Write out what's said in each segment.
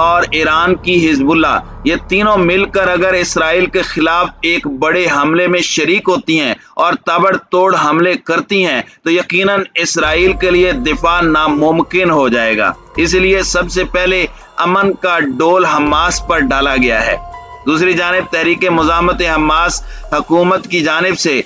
اور ایران کی حزب اللہ، یہ تینوں مل کر اگر اسرائیل کے خلاف ایک بڑے حملے میں شریک ہوتی ہیں اور تابڑ توڑ حملے کرتی ہیں تو یقیناً اسرائیل کے لیے دفاع ناممکن ہو جائے گا۔ اس لیے سب سے پہلے امن کا ڈول حماس پر ڈالا گیا ہے۔ دوسری جانب تحریک مزاحمت حماس حکومت کی جانب سے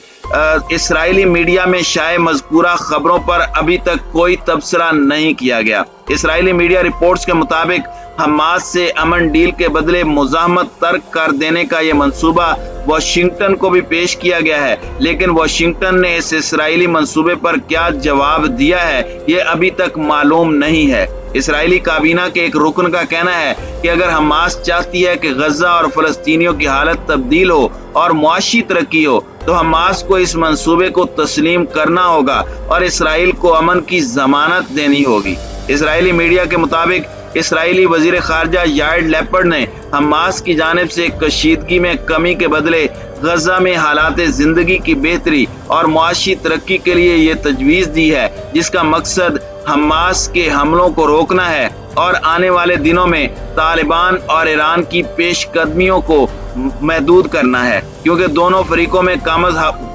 اسرائیلی میڈیا میں شائع مذکورہ خبروں پر ابھی تک کوئی تبصرہ نہیں کیا گیا۔ اسرائیلی میڈیا رپورٹس کے مطابق حماس سے امن ڈیل کے بدلے مزاحمت ترک کر دینے کا یہ منصوبہ واشنگٹن کو بھی پیش کیا گیا ہے، لیکن واشنگٹن نے اس اسرائیلی منصوبے پر کیا جواب دیا ہے یہ ابھی تک معلوم نہیں ہے۔ اسرائیلی کابینہ کے ایک رکن کا کہنا ہے کہ اگر حماس چاہتی ہے کہ غزہ اور فلسطینیوں کی حالت تبدیل ہو اور معاشی ترقی ہو تو حماس کو اس منصوبے کو تسلیم کرنا ہوگا اور اسرائیل کو امن کی ضمانت دینی ہوگی۔ اسرائیلی میڈیا کے مطابق اسرائیلی وزیر خارجہ یائر لیپڈ نے حماس کی جانب سے کشیدگی میں کمی کے بدلے غزہ میں حالات زندگی کی بہتری اور معاشی ترقی کے لیے یہ تجویز دی ہے، جس کا مقصد حماس کے حملوں کو روکنا ہے اور آنے والے دنوں میں طالبان اور ایران کی پیش قدمیوں کو محدود کرنا ہے، کیونکہ دونوں فریقوں میں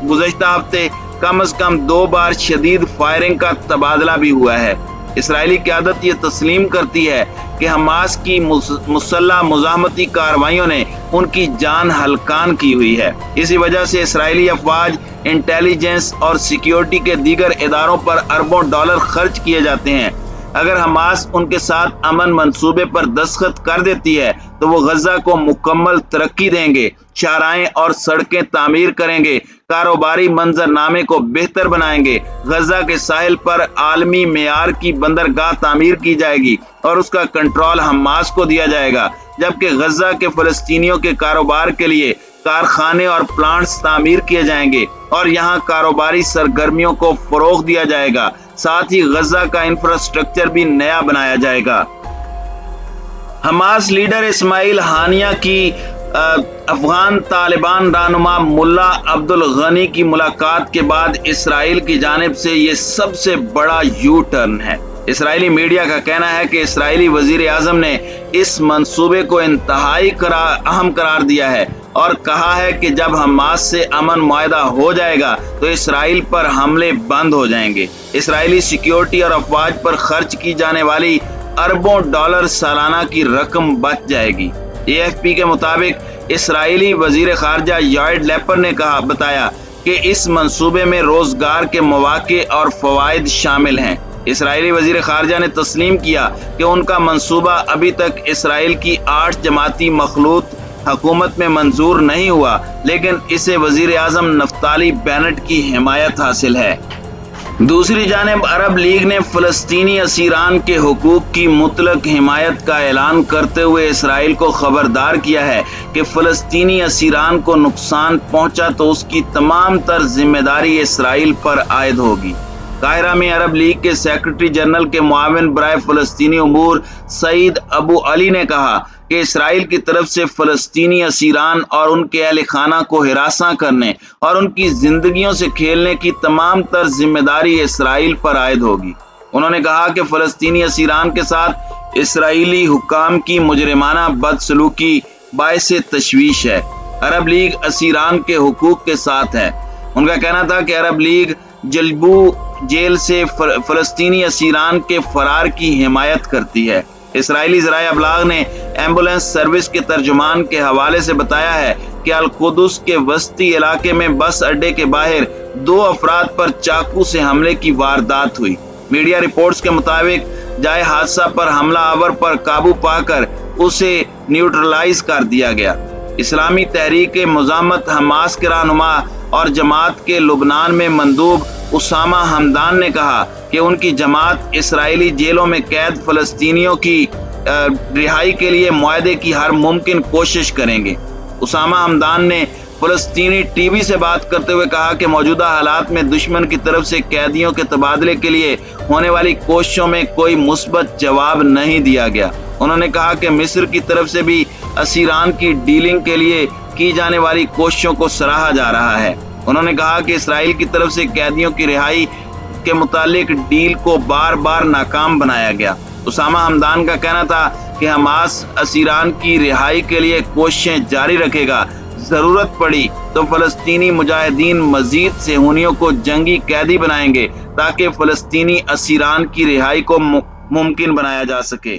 گزشتہ ہفتے کم از کم 2 بار شدید فائرنگ کا تبادلہ بھی ہوا ہے۔ اسرائیلی قیادت یہ تسلیم کرتی ہے کہ حماس کی مسلح مزاحمتی کارروائیوں نے ان کی جان ہلکان کی ہوئی ہے۔ اسی وجہ سے اسرائیلی افواج، انٹیلیجنس اور سیکیورٹی کے دیگر اداروں پر اربوں ڈالر خرچ کیے جاتے ہیں۔ اگر حماس ان کے ساتھ امن منصوبے پر دستخط کر دیتی ہے تو وہ غزہ کو مکمل ترقی دیں گے، شاہراہیں اور سڑکیں تعمیر کریں گے، کاروباری منظرنامے کو بہتر بنائیں گے، غزہ کے ساحل پر عالمی معیار کی بندرگاہ تعمیر کی جائے گی اور اس کا کنٹرول حماس کو دیا جائے گا، جبکہ غزہ کے فلسطینیوں کے کاروبار کے لیے کارخانے اور پلانٹس تعمیر کیے جائیں گے اور یہاں کاروباری سرگرمیوں کو فروغ دیا جائے گا۔ ساتھ ہی غزہ کا انفراسٹرکچر بھی نیا بنایا جائے گا۔ حماس لیڈر اسماعیل ہانیہ کی افغان طالبان رہنما ملا عبدالغنی کی ملاقات کے بعد اسرائیل کی جانب سے یہ سب سے بڑا یو ٹرن ہے۔ اسرائیلی میڈیا کا کہنا ہے کہ اسرائیلی وزیر اعظم نے اس منصوبے کو انتہائی اہم قرار دیا ہے اور کہا ہے کہ جب حماس سے امن معاہدہ ہو جائے گا تو اسرائیل پر حملے بند ہو جائیں گے۔ اسرائیلی سیکیورٹی اور افواج پر خرچ کی جانے والی اربوں ڈالر سالانہ کی رقم بچ جائے گی۔ AFP کے مطابق اسرائیلی وزیر خارجہ یائر لیپڈ نے بتایا کہ اس منصوبے میں روزگار کے مواقع اور فوائد شامل ہیں۔ اسرائیلی وزیر خارجہ نے تسلیم کیا کہ ان کا منصوبہ ابھی تک اسرائیل کی 8 جماعتی مخلوط حکومت میں منظور نہیں ہوا، لیکن اسے وزیر اعظم نفتالی بینٹ کی حمایت حاصل ہے۔ دوسری جانب عرب لیگ نے فلسطینی اسیران کے حقوق کی مطلق حمایت کا اعلان کرتے ہوئے اسرائیل کو خبردار کیا ہے کہ فلسطینی اسیران کو نقصان پہنچا تو اس کی تمام تر ذمہ داری اسرائیل پر عائد ہوگی۔ قاہرہ میں عرب لیگ کے سیکرٹری جنرل کے معاون برائے فلسطینی امور سعید ابو علی نے کہا کہ اسرائیل کی طرف سے فلسطینی اسیران اور ان کے اہل خانہ کو ہراساں کرنے اور ان کی زندگیوں سے کھیلنے کی تمام تر ذمہ داری اسرائیل پر عائد ہوگی۔ انہوں نے کہا کہ فلسطینی اسیران کے ساتھ اسرائیلی حکام کی مجرمانہ بدسلوکی باعث تشویش ہے۔ عرب لیگ اسیران کے حقوق کے ساتھ ہے۔ ان کا کہنا تھا کہ عرب لیگ جلبو جیل سے فلسطینی اسیران کے فرار کی حمایت کرتی ہے۔ اسرائیلی ذرائع ابلاغ نے ایمبولینس سروس کے ترجمان کے حوالے سے بتایا ہے کہ القدس کے وسطی علاقے میں بس اڈے کے باہر 2 افراد پر چاقو سے حملے کی واردات ہوئی۔ میڈیا رپورٹس کے مطابق جائے حادثہ پر حملہ آور پر قابو پا کر اسے نیوٹرلائز کر دیا گیا۔ اسلامی تحریک مزاحمت حماس کے رہنما اور جماعت کے لبنان میں مندوب اسامہ حمدان نے کہا کہ ان کی جماعت اسرائیلی جیلوں میں قید فلسطینیوں کی رہائی کے لیے معاہدے کی ہر ممکن کوشش کریں گے۔ اسامہ حمدان نے فلسطینی ٹی وی سے بات کرتے ہوئے کہا کہ موجودہ حالات میں دشمن کی طرف سے قیدیوں کے تبادلے کے لیے ہونے والی کوششوں میں کوئی مثبت جواب نہیں دیا گیا۔ انہوں نے کہا کہ مصر کی طرف سے بھی اسیران کی ڈیلنگ کے لیے کی جانے والی کوششوں کو سراہا جا رہا ہے۔ انہوں نے کہا کہ اسرائیل کی طرف سے قیدیوں کی رہائی کے متعلق ڈیل کو بار بار ناکام بنایا گیا۔ اسامہ حمدان کا کہنا تھا کہ حماس اسیران کی رہائی کے لیے کوششیں جاری رکھے گا۔ ضرورت پڑی تو فلسطینی مجاہدین مزید صہیونیوں کو جنگی قیدی بنائیں گے تاکہ فلسطینی اسیران کی رہائی کو ممکن بنایا جا سکے۔